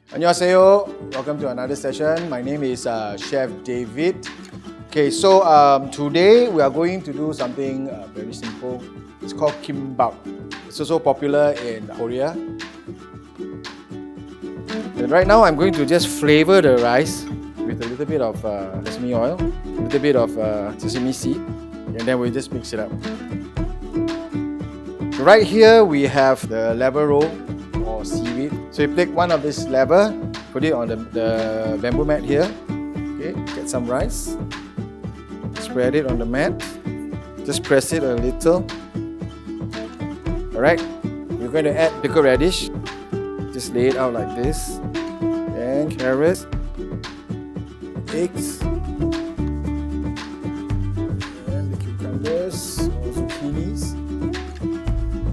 Annyeonghaseyo, welcome to another session. My name is Chef David. Okay, so today we are going to do something very simple. It's called Kimbap. It's also popular in Korea. And right now I'm going to just flavor the rice with a little bit of sesame oil, a little bit of sesame seed, and then we'll just mix it up. So right here we have the lever roll or seaweed. So you take one of this lever, put it on the bamboo mat here. Okay, get some rice, spread it on the mat, just press it a little. Alright, we're going to add pickled radish. Just lay it out like this. And carrots, eggs, and the cucumbers, or zucchinis.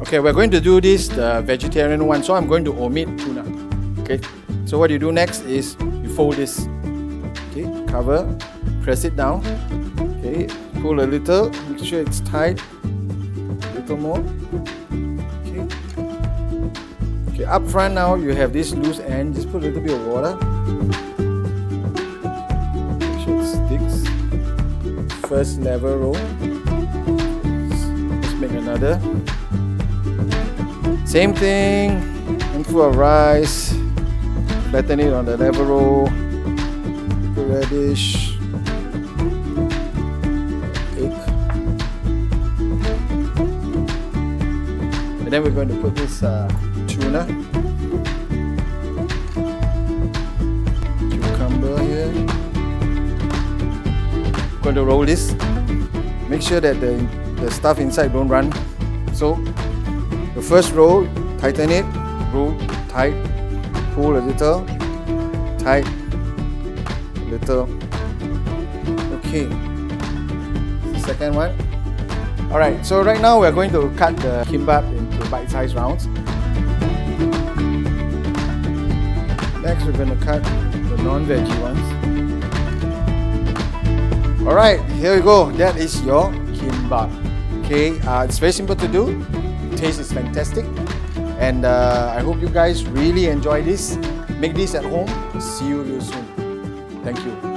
Okay, we're going to do this the vegetarian one, so I'm going to omit tuna. Okay, so what you do next is you fold this. Okay, cover, press it down. Okay, pull a little, make sure it's tight. A little more. Okay, up front now you have this loose end. Just put a little bit of water. Make sure it sticks. First lever roll. Let's make another. Same thing. Handful of rice. Flatten it on the lever roll. Pickled radish. Egg. And then we're going to put this tuna, cucumber here. I'm going to roll this. Make sure that the stuff inside don't run. So the first roll, tighten it, roll tight, pull a little, tight, a little. Okay. The second one. Alright, so right now we're going to cut the kimbap into bite-sized rounds. Next, we're going to cut the non-veggie ones. Alright, here we go. That is your kimbap. Okay, it's very simple to do. The taste is fantastic. And I hope you guys really enjoy this. Make this at home. See you real soon. Thank you.